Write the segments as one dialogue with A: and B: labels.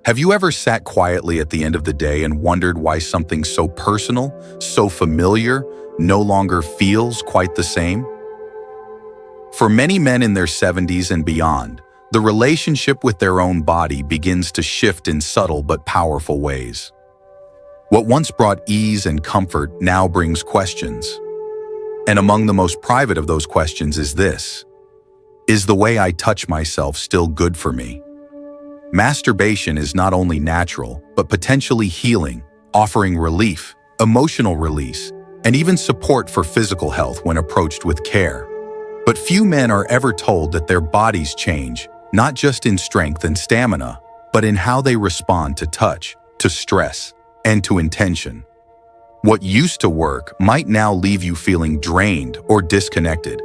A: Have you ever sat quietly at the end of the day and wondered why something so personal, so familiar, no longer feels quite the same? For many men in their 70s and beyond, the relationship with their own body begins to shift in subtle but powerful ways. What once brought ease and comfort now brings questions. And among the most private of those questions is this: is the way I touch myself still good for me? Masturbation is not only natural, but potentially healing, offering relief, emotional release, and even support for physical health when approached with care. But few men are ever told that their bodies change, not just in strength and stamina, but in how they respond to touch, to stress, and to intention. What used to work might now leave you feeling drained or disconnected.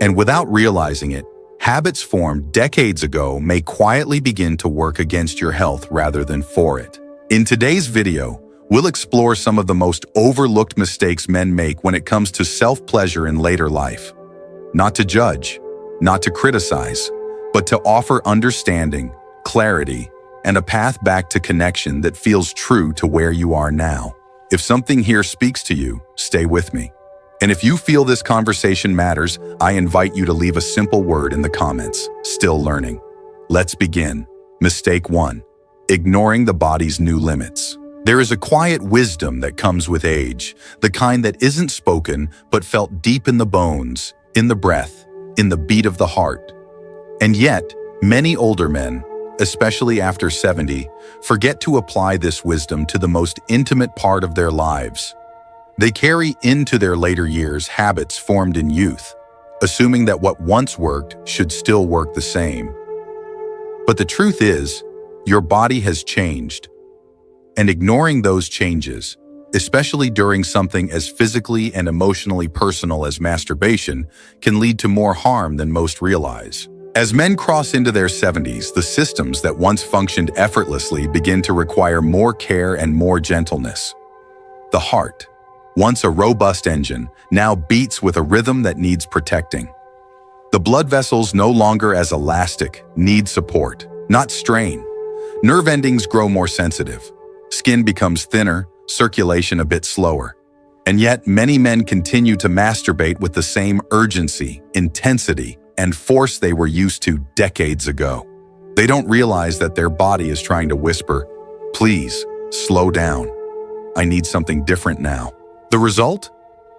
A: And without realizing it, habits formed decades ago may quietly begin to work against your health rather than for it. In today's video, we'll explore some of the most overlooked mistakes men make when it comes to self-pleasure in later life. Not to judge, not to criticize, but to offer understanding, clarity, and a path back to connection that feels true to where you are now. If something here speaks to you, stay with me. And if you feel this conversation matters, I invite you to leave a simple word in the comments: still learning. Let's begin. Mistake 1. Ignoring the body's new limits. There is a quiet wisdom that comes with age, the kind that isn't spoken but felt deep in the bones, in the breath, in the beat of the heart. And yet, many older men, especially after 70, forget to apply this wisdom to the most intimate part of their lives. They carry into their later years habits formed in youth, assuming that what once worked should still work the same. But the truth is, your body has changed. And ignoring those changes, especially during something as physically and emotionally personal as masturbation, can lead to more harm than most realize. As men cross into their 70s, the systems that once functioned effortlessly begin to require more care and more gentleness. The heart, once a robust engine, now beats with a rhythm that needs protecting. The blood vessels, no longer as elastic, need support, not strain. Nerve endings grow more sensitive. Skin becomes thinner, circulation a bit slower. And yet, many men continue to masturbate with the same urgency, intensity, and force they were used to decades ago. They don't realize that their body is trying to whisper, "Please, slow down. I need something different now." The result?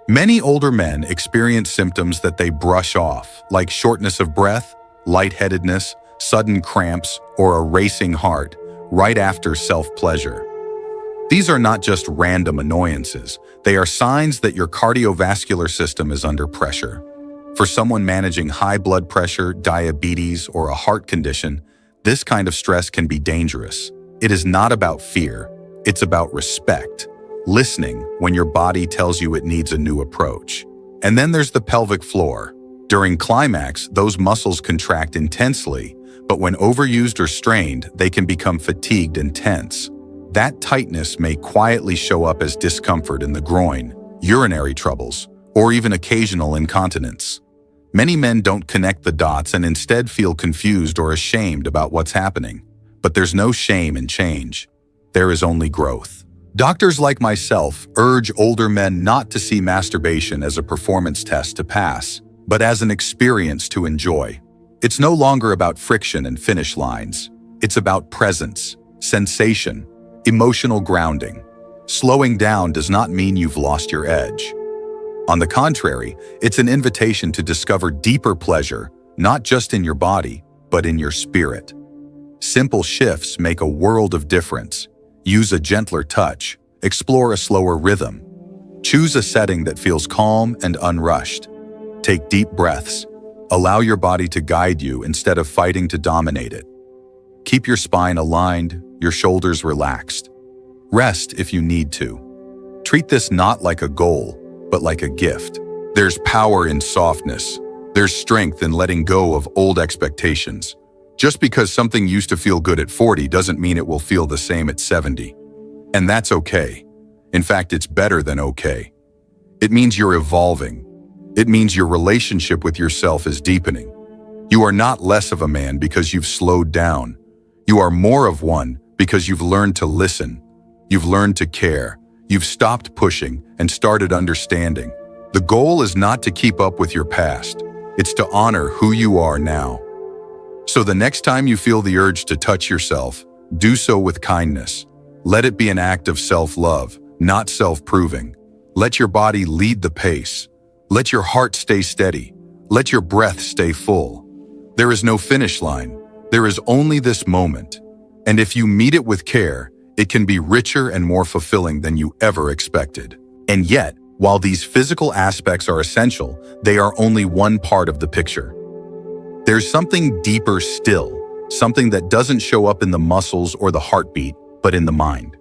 A: Many older men experience symptoms that they brush off, like shortness of breath, lightheadedness, sudden cramps, or a racing heart, right after self-pleasure. These are not just random annoyances. They are signs that your cardiovascular system is under pressure. For someone managing high blood pressure, diabetes, or a heart condition, this kind of stress can be dangerous. It is not about fear. It's about respect. Listening when your body tells you it needs a new approach. And then there's the pelvic floor. During climax, those muscles contract intensely, but when overused or strained, they can become fatigued and tense. That tightness may quietly show up as discomfort in the groin, urinary troubles, or even occasional incontinence. Many men don't connect the dots and instead feel confused or ashamed about what's happening. But there's no shame in change. There is only growth. Doctors like myself urge older men not to see masturbation as a performance test to pass, but as an experience to enjoy. It's no longer about friction and finish lines. It's about presence, sensation, emotional grounding. Slowing down does not mean you've lost your edge. On the contrary, it's an invitation to discover deeper pleasure, not just in your body, but in your spirit. Simple shifts make a world of difference. Use a gentler touch, explore a slower rhythm. Choose a setting that feels calm and unrushed. Take deep breaths. Allow your body to guide you instead of fighting to dominate it. Keep your spine aligned, your shoulders relaxed. Rest if you need to. Treat this not like a goal, but like a gift. There's power in softness. There's strength in letting go of old expectations. Just because something used to feel good at 40 doesn't mean it will feel the same at 70. And that's okay. In fact, it's better than okay. It means you're evolving. It means your relationship with yourself is deepening. You are not less of a man because you've slowed down. You are more of one Because you've learned to listen. You've learned to care. You've stopped pushing and started understanding. The goal is not to keep up with your past. It's to honor who you are now. So the next time you feel the urge to touch yourself, do so with kindness. Let it be an act of self-love, not self-proving. Let your body lead the pace. Let your heart stay steady. Let your breath stay full. There is no finish line. There is only this moment. And if you meet it with care, it can be richer and more fulfilling than you ever expected. And yet, while these physical aspects are essential, they are only one part of the picture. There's something deeper still, something that doesn't show up in the muscles or the heartbeat, but in the mind.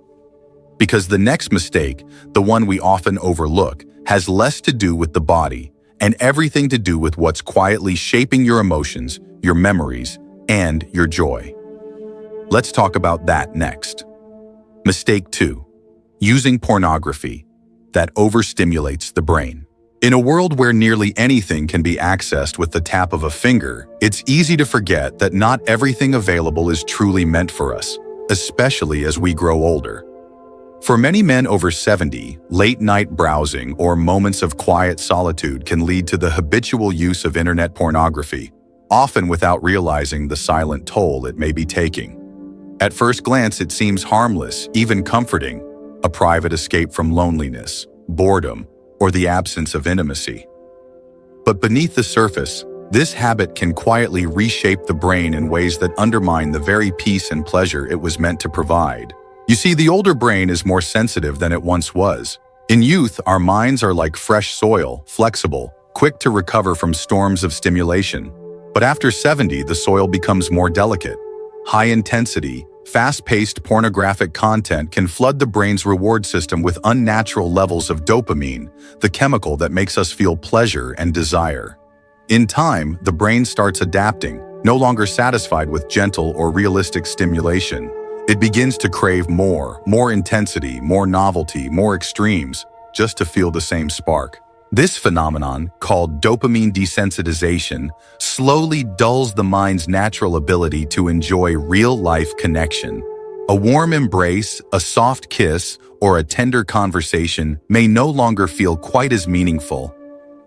A: Because the next mistake, the one we often overlook, has less to do with the body and everything to do with what's quietly shaping your emotions, your memories, and your joy. Let's talk about that next. Mistake 2. Using pornography that overstimulates the brain. In a world where nearly anything can be accessed with the tap of a finger, it's easy to forget that not everything available is truly meant for us, especially as we grow older. For many men over 70, late-night browsing or moments of quiet solitude can lead to the habitual use of internet pornography, often without realizing the silent toll it may be taking. At first glance, it seems harmless, even comforting, a private escape from loneliness, boredom, or the absence of intimacy. But beneath the surface, this habit can quietly reshape the brain in ways that undermine the very peace and pleasure it was meant to provide. You see, the older brain is more sensitive than it once was. In youth, our minds are like fresh soil, flexible, quick to recover from storms of stimulation. But after 70, the soil becomes more delicate. High-intensity, fast-paced pornographic content can flood the brain's reward system with unnatural levels of dopamine, the chemical that makes us feel pleasure and desire. In time, the brain starts adapting, no longer satisfied with gentle or realistic stimulation. It begins to crave more intensity, more novelty, more extremes, just to feel the same spark. This phenomenon, called dopamine desensitization, slowly dulls the mind's natural ability to enjoy real-life connection. A warm embrace, a soft kiss, or a tender conversation may no longer feel quite as meaningful.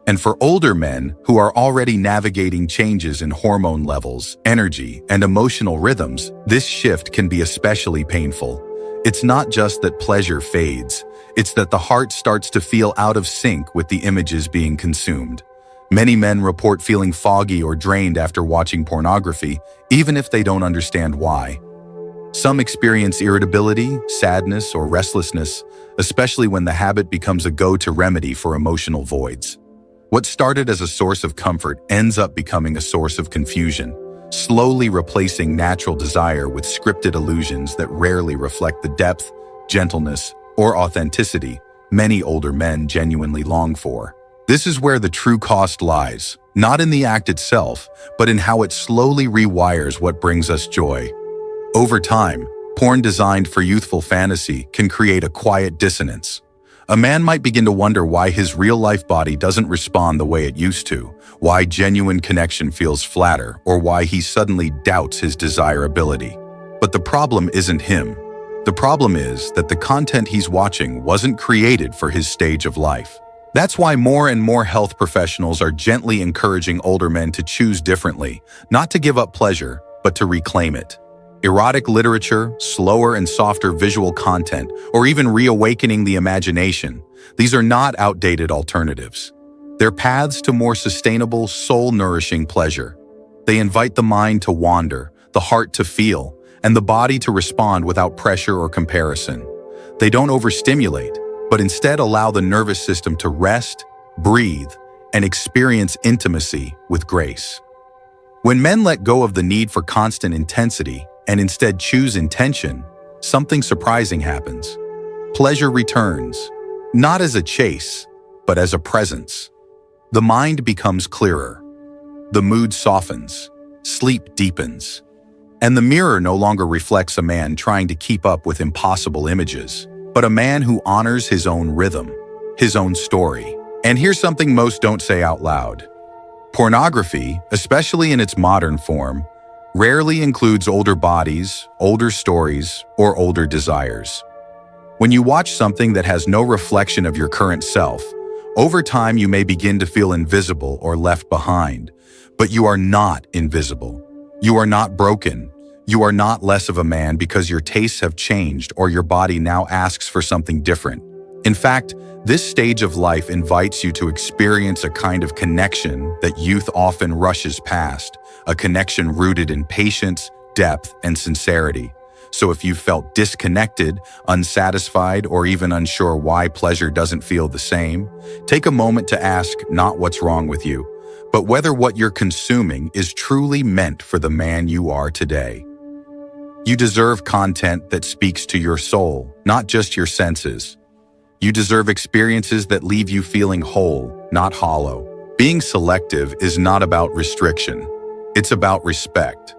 A: And for older men who are already navigating changes in hormone levels, energy, and emotional rhythms, this shift can be especially painful. It's not just that pleasure fades, it's that the heart starts to feel out of sync with the images being consumed. Many men report feeling foggy or drained after watching pornography, even if they don't understand why. Some experience irritability, sadness, or restlessness, especially when the habit becomes a go-to remedy for emotional voids. What started as a source of comfort ends up becoming a source of confusion, slowly replacing natural desire with scripted illusions that rarely reflect the depth, gentleness, or authenticity many older men genuinely long for. This is where the true cost lies, not in the act itself, but in how it slowly rewires what brings us joy. Over time, porn designed for youthful fantasy can create a quiet dissonance. A man might begin to wonder why his real-life body doesn't respond the way it used to, why genuine connection feels flatter, or why he suddenly doubts his desirability. But the problem isn't him. The problem is that the content he's watching wasn't created for his stage of life. That's why more and more health professionals are gently encouraging older men to choose differently, not to give up pleasure, but to reclaim it. Erotic literature, slower and softer visual content, or even reawakening the imagination, these are not outdated alternatives. They're paths to more sustainable, soul-nourishing pleasure. They invite the mind to wander, the heart to feel, and the body to respond without pressure or comparison. They don't overstimulate, but instead allow the nervous system to rest, breathe, and experience intimacy with grace. When men let go of the need for constant intensity and instead choose intention, something surprising happens. Pleasure returns, not as a chase, but as a presence. The mind becomes clearer. The mood softens, sleep deepens, and the mirror no longer reflects a man trying to keep up with impossible images, but a man who honors his own rhythm, his own story. And here's something most don't say out loud. Pornography, especially in its modern form, rarely includes older bodies, older stories, or older desires. When you watch something that has no reflection of your current self, over time you may begin to feel invisible or left behind. But you are not invisible. You are not broken. You are not less of a man because your tastes have changed or your body now asks for something different. In fact, this stage of life invites you to experience a kind of connection that youth often rushes past, a connection rooted in patience, depth, and sincerity. So if you felt disconnected, unsatisfied, or even unsure why pleasure doesn't feel the same, take a moment to ask not what's wrong with you, but whether what you're consuming is truly meant for the man you are today. You deserve content that speaks to your soul, not just your senses. You deserve experiences that leave you feeling whole, not hollow. Being selective is not about restriction. It's about respect.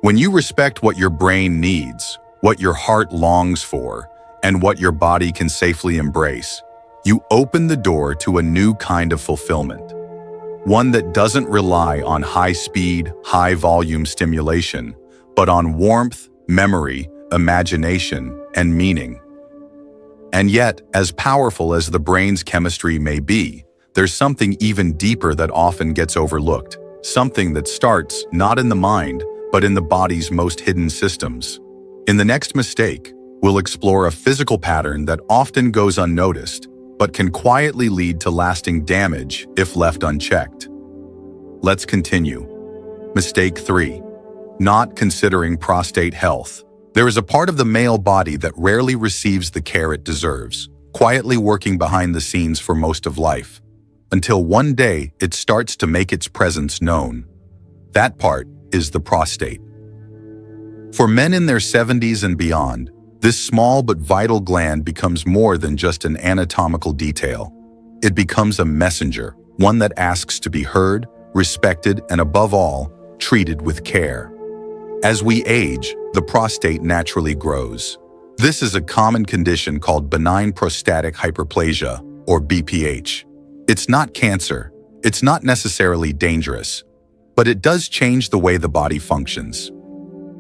A: When you respect what your brain needs, what your heart longs for, and what your body can safely embrace, you open the door to a new kind of fulfillment. One that doesn't rely on high-speed, high-volume stimulation, but on warmth, memory, imagination, and meaning. And yet, as powerful as the brain's chemistry may be, there's something even deeper that often gets overlooked. Something that starts not in the mind, but in the body's most hidden systems. In the next mistake, we'll explore a physical pattern that often goes unnoticed, but can quietly lead to lasting damage if left unchecked. Let's continue. Mistake 3. Not considering prostate health. There is a part of the male body that rarely receives the care it deserves, quietly working behind the scenes for most of life, until one day it starts to make its presence known. That part is the prostate. For men in their 70s and beyond, this small but vital gland becomes more than just an anatomical detail. It becomes a messenger, one that asks to be heard, respected, and above all, treated with care. As we age, the prostate naturally grows. This is a common condition called benign prostatic hyperplasia, or BPH. It's not cancer. It's not necessarily dangerous, but it does change the way the body functions.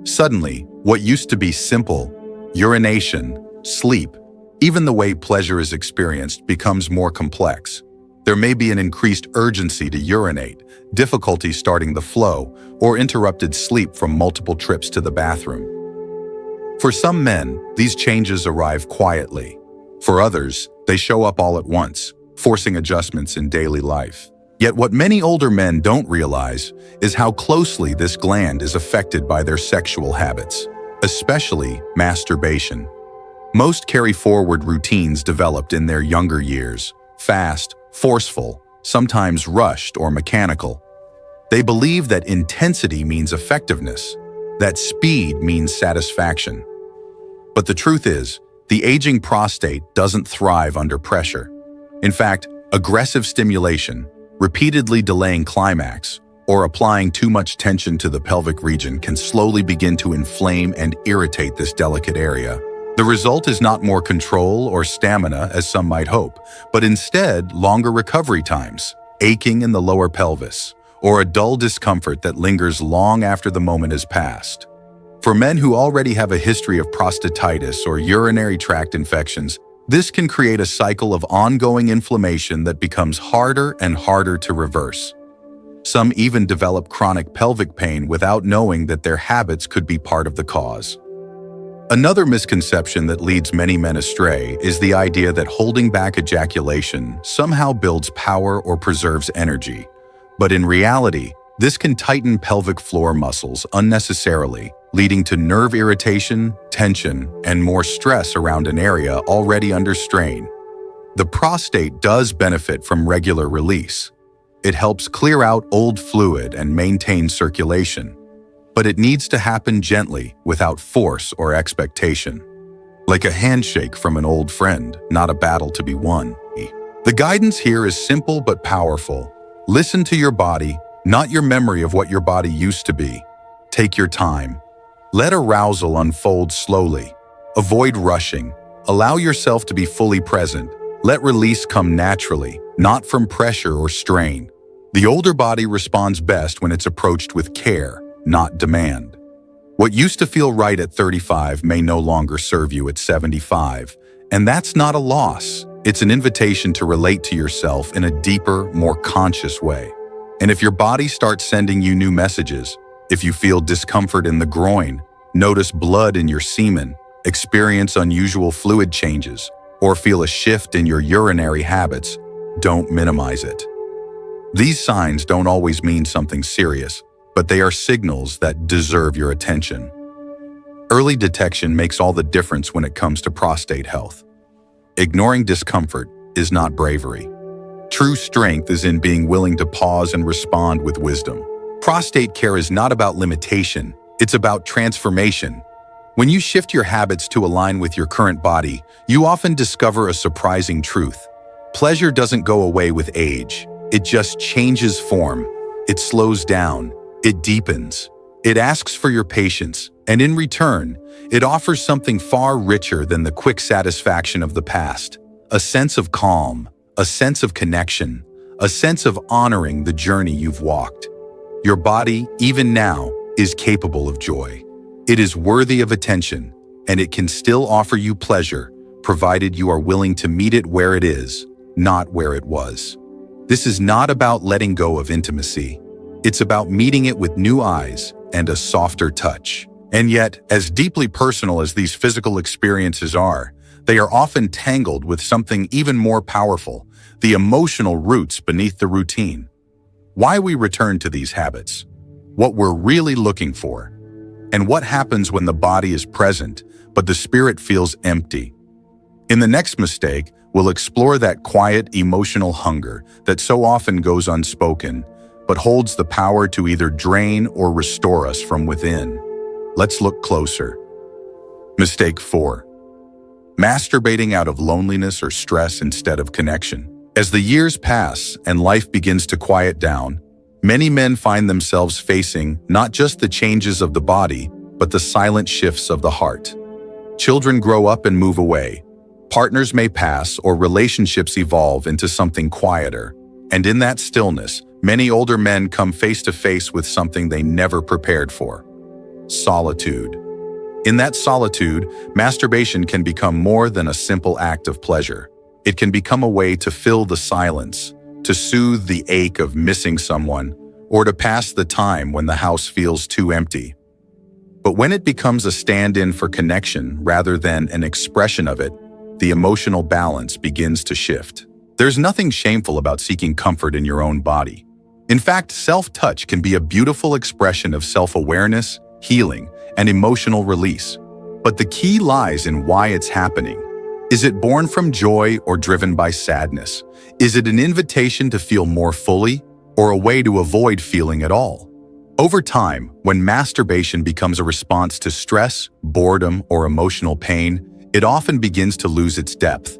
A: Suddenly, what used to be simple, urination, sleep, even the way pleasure is experienced becomes more complex. There may be an increased urgency to urinate, difficulty starting the flow, or interrupted sleep from multiple trips to the bathroom. For some men, these changes arrive quietly. For others, they show up all at once, forcing adjustments in daily life. Yet what many older men don't realize is how closely this gland is affected by their sexual habits, especially masturbation. Most carry forward routines developed in their younger years, fast, forceful, sometimes rushed or mechanical. They believe that intensity means effectiveness, that speed means satisfaction. But the truth is, the aging prostate doesn't thrive under pressure. In fact, aggressive stimulation, repeatedly delaying climax, or applying too much tension to the pelvic region can slowly begin to inflame and irritate this delicate area. The result is not more control or stamina, as some might hope, but instead longer recovery times, aching in the lower pelvis, or a dull discomfort that lingers long after the moment has passed. For men who already have a history of prostatitis or urinary tract infections, this can create a cycle of ongoing inflammation that becomes harder and harder to reverse. Some even develop chronic pelvic pain without knowing that their habits could be part of the cause. Another misconception that leads many men astray is the idea that holding back ejaculation somehow builds power or preserves energy. But in reality, this can tighten pelvic floor muscles unnecessarily, leading to nerve irritation, tension, and more stress around an area already under strain. The prostate does benefit from regular release. It helps clear out old fluid and maintain circulation. But it needs to happen gently, without force or expectation. Like a handshake from an old friend, not a battle to be won. The guidance here is simple but powerful. Listen to your body, not your memory of what your body used to be. Take your time. Let arousal unfold slowly. Avoid rushing. Allow yourself to be fully present. Let release come naturally, not from pressure or strain. The older body responds best when it's approached with care, not demand. What used to feel right at 35 may no longer serve you at 75, and that's not a loss. It's an invitation to relate to yourself in a deeper, more conscious way. And if your body starts sending you new messages, if you feel discomfort in the groin, notice blood in your semen, experience unusual fluid changes, or feel a shift in your urinary habits, don't minimize it. These signs don't always mean something serious, but they are signals that deserve your attention. Early detection makes all the difference when it comes to prostate health. Ignoring discomfort is not bravery. True strength is in being willing to pause and respond with wisdom. Prostate care is not about limitation, it's about transformation. When you shift your habits to align with your current body, you often discover a surprising truth. Pleasure doesn't go away with age. It just changes form. It slows down. It deepens. It asks for your patience, and in return, it offers something far richer than the quick satisfaction of the past. A sense of calm, a sense of connection, a sense of honoring the journey you've walked. Your body, even now, is capable of joy. It is worthy of attention, and it can still offer you pleasure, provided you are willing to meet it where it is, not where it was. This is not about letting go of intimacy. It's about meeting it with new eyes and a softer touch. And yet, as deeply personal as these physical experiences are, they are often tangled with something even more powerful, the emotional roots beneath the routine. Why we return to these habits, what we're really looking for, and what happens when the body is present, but the spirit feels empty. In the next mistake, we'll explore that quiet, emotional hunger that so often goes unspoken, but holds the power to either drain or restore us from within. Let's look closer. Mistake 4. Masturbating out of loneliness or stress instead of connection. As the years pass and life begins to quiet down, many men find themselves facing not just the changes of the body, but the silent shifts of the heart. Children grow up and move away. Partners may pass or relationships evolve into something quieter. And in that stillness, many older men come face to face with something they never prepared for: solitude. In that solitude, masturbation can become more than a simple act of pleasure. It can become a way to fill the silence, to soothe the ache of missing someone, or to pass the time when the house feels too empty. But when it becomes a stand-in for connection rather than an expression of it, the emotional balance begins to shift. There's nothing shameful about seeking comfort in your own body. In fact, self-touch can be a beautiful expression of self-awareness, healing, and emotional release. But the key lies in why it's happening. Is it born from joy or driven by sadness? Is it an invitation to feel more fully, or a way to avoid feeling at all? Over time, when masturbation becomes a response to stress, boredom, or emotional pain, it often begins to lose its depth.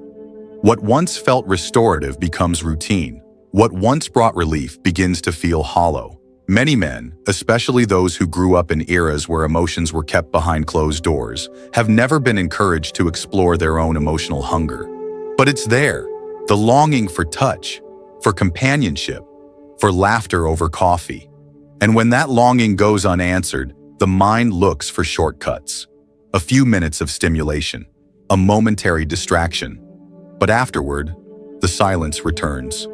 A: What once felt restorative becomes routine. What once brought relief begins to feel hollow. Many men, especially those who grew up in eras where emotions were kept behind closed doors, have never been encouraged to explore their own emotional hunger. But it's there, the longing for touch, for companionship, for laughter over coffee. And when that longing goes unanswered, the mind looks for shortcuts. A few minutes of stimulation, a momentary distraction. But afterward, the silence returns.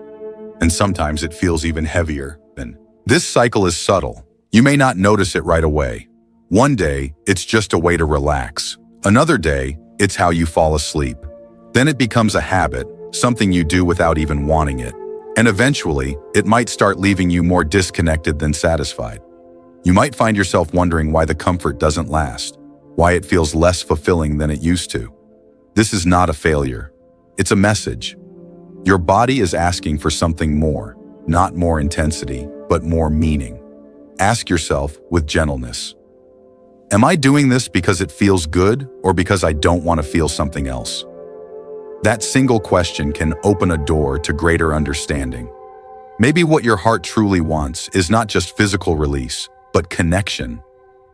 A: And sometimes it feels even heavier. This cycle is subtle. You may not notice it right away. One day, it's just a way to relax. Another day, it's how you fall asleep. Then it becomes a habit, something you do without even wanting it. And eventually, it might start leaving you more disconnected than satisfied. You might find yourself wondering why the comfort doesn't last, why it feels less fulfilling than it used to. This is not a failure. It's a message. Your body is asking for something more, not more intensity, but more meaning. Ask yourself with gentleness, am I doing this because it feels good or because I don't want to feel something else? That single question can open a door to greater understanding. Maybe what your heart truly wants is not just physical release, but connection.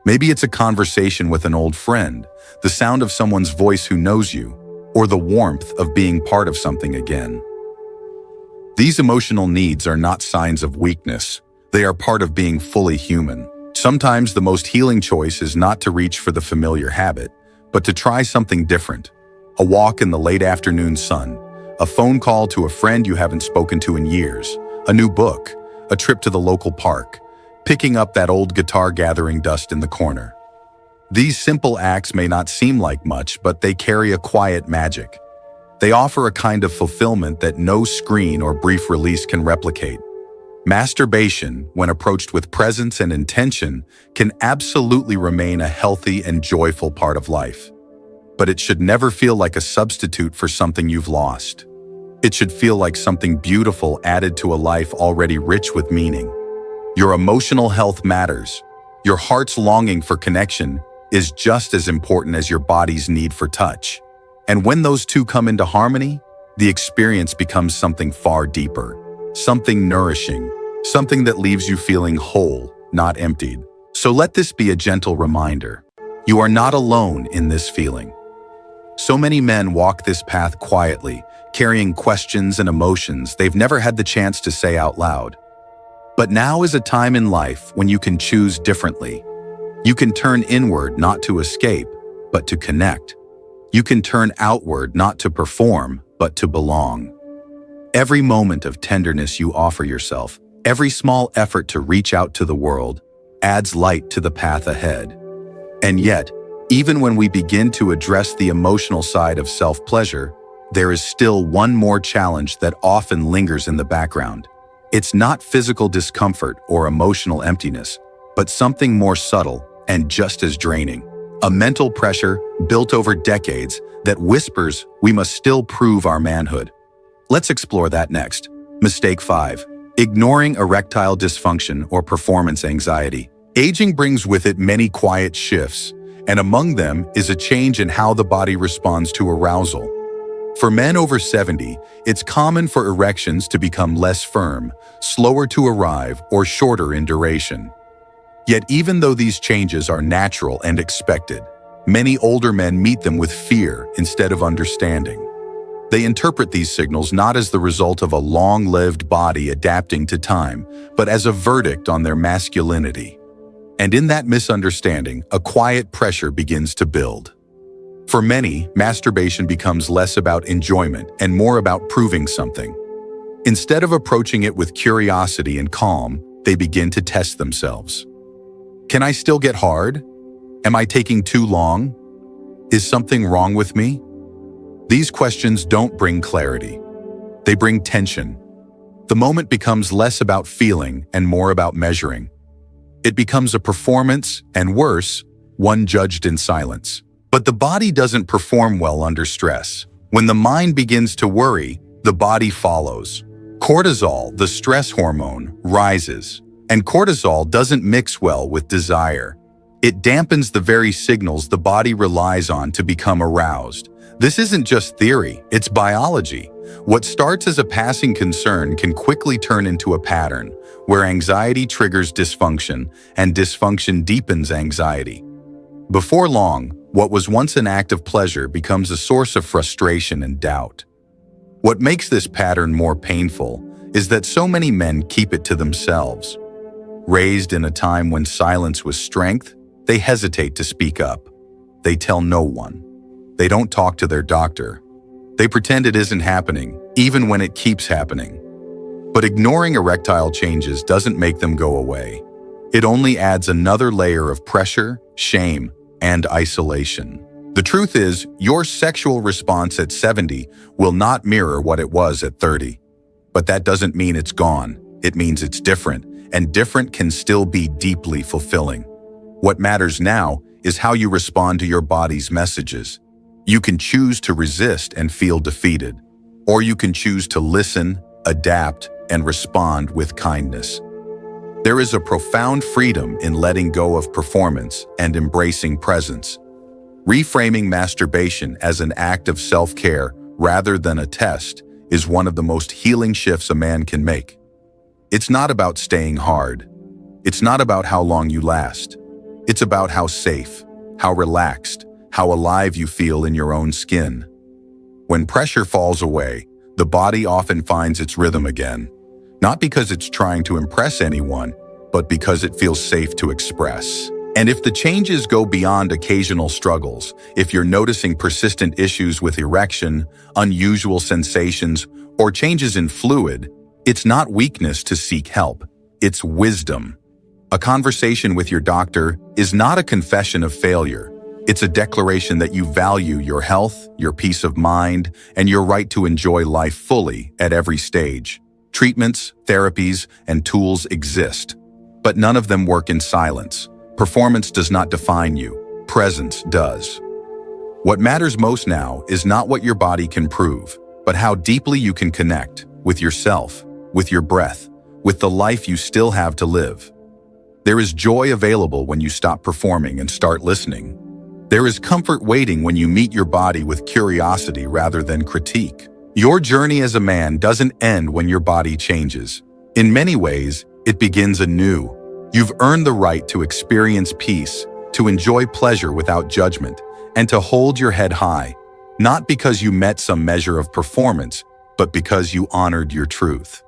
A: Maybe it's a conversation with an old friend, the sound of someone's voice who knows you, or the warmth of being part of something again. These emotional needs are not signs of weakness. They are part of being fully human. Sometimes the most healing choice is not to reach for the familiar habit, but to try something different. A walk in the late afternoon sun, a phone call to a friend you haven't spoken to in years, a new book, a trip to the local park, picking up that old guitar gathering dust in the corner. These simple acts may not seem like much, but they carry a quiet magic. They offer a kind of fulfillment that no screen or brief release can replicate. Masturbation, when approached with presence and intention, can absolutely remain a healthy and joyful part of life. But it should never feel like a substitute for something you've lost. It should feel like something beautiful added to a life already rich with meaning. Your emotional health matters. Your heart's longing for connection is just as important as your body's need for touch. And when those two come into harmony, the experience becomes something far deeper, something nourishing, something that leaves you feeling whole, not emptied. So let this be a gentle reminder. You are not alone in this feeling. So many men walk this path quietly, carrying questions and emotions they've never had the chance to say out loud. But now is a time in life when you can choose differently. You can turn inward not to escape, but to connect. You can turn outward not to perform, but to belong. Every moment of tenderness you offer yourself, every small effort to reach out to the world, adds light to the path ahead. And yet, even when we begin to address the emotional side of self-pleasure, there is still one more challenge that often lingers in the background. It's not physical discomfort or emotional emptiness, but something more subtle and just as draining. A mental pressure built over decades that whispers we must still prove our manhood. Let's explore that next. Mistake 5. Ignoring erectile dysfunction or performance anxiety. Aging brings with it many quiet shifts, and among them is a change in how the body responds to arousal. For men over 70, it's common for erections to become less firm, slower to arrive, or shorter in duration. Yet even though these changes are natural and expected, many older men meet them with fear instead of understanding. They interpret these signals not as the result of a long-lived body adapting to time, but as a verdict on their masculinity. And in that misunderstanding, a quiet pressure begins to build. For many, masturbation becomes less about enjoyment and more about proving something. Instead of approaching it with curiosity and calm, they begin to test themselves. Can I still get hard? Am I taking too long? Is something wrong with me? These questions don't bring clarity. They bring tension. The moment becomes less about feeling and more about measuring. It becomes a performance, and worse, one judged in silence. But the body doesn't perform well under stress. When the mind begins to worry, the body follows. Cortisol, the stress hormone, rises. And cortisol doesn't mix well with desire. It dampens the very signals the body relies on to become aroused. This isn't just theory, it's biology. What starts as a passing concern can quickly turn into a pattern, where anxiety triggers dysfunction, and dysfunction deepens anxiety. Before long, what was once an act of pleasure becomes a source of frustration and doubt. What makes this pattern more painful is that so many men keep it to themselves. Raised in a time when silence was strength, they hesitate to speak up. They tell no one. They don't talk to their doctor. They pretend it isn't happening, even when it keeps happening. But ignoring erectile changes doesn't make them go away. It only adds another layer of pressure, shame, and isolation. The truth is, your sexual response at 70 will not mirror what it was at 30. But that doesn't mean it's gone. It means it's different, and different can still be deeply fulfilling. What matters now is how you respond to your body's messages. You can choose to resist and feel defeated, or you can choose to listen, adapt, and respond with kindness. There is a profound freedom in letting go of performance and embracing presence. Reframing masturbation as an act of self-care rather than a test is one of the most healing shifts a man can make. It's not about staying hard. It's not about how long you last. It's about how safe, how relaxed, how alive you feel in your own skin. When pressure falls away, the body often finds its rhythm again. Not because it's trying to impress anyone, but because it feels safe to express. And if the changes go beyond occasional struggles, if you're noticing persistent issues with erection, unusual sensations, or changes in fluid, it's not weakness to seek help. It's wisdom. A conversation with your doctor is not a confession of failure. It's a declaration that you value your health, your peace of mind, and your right to enjoy life fully at every stage. Treatments, therapies, and tools exist, but none of them work in silence. Performance does not define you. Presence does. What matters most now is not what your body can prove, but how deeply you can connect with yourself, with your breath, with the life you still have to live. There is joy available when you stop performing and start listening. There is comfort waiting when you meet your body with curiosity rather than critique. Your journey as a man doesn't end when your body changes. In many ways, it begins anew. You've earned the right to experience peace, to enjoy pleasure without judgment, and to hold your head high, not because you met some measure of performance, but because you honored your truth.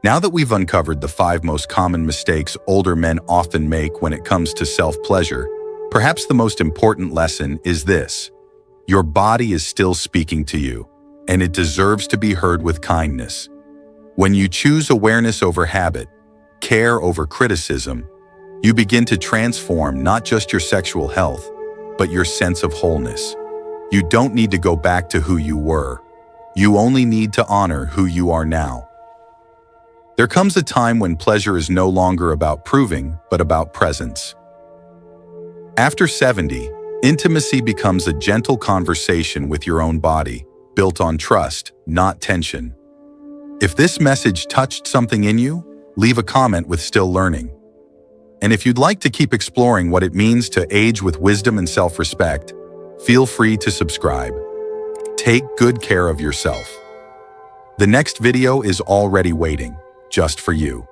A: Now that we've uncovered the 5 most common mistakes older men often make when it comes to self-pleasure, perhaps the most important lesson is this: your body is still speaking to you, and it deserves to be heard with kindness. When you choose awareness over habit, care over criticism, you begin to transform not just your sexual health, but your sense of wholeness. You don't need to go back to who you were. You only need to honor who you are now. There comes a time when pleasure is no longer about proving, but about presence. After 70, intimacy becomes a gentle conversation with your own body, built on trust, not tension. If this message touched something in you, leave a comment with "Still Learning." And if you'd like to keep exploring what it means to age with wisdom and self-respect, feel free to subscribe. Take good care of yourself. The next video is already waiting, just for you.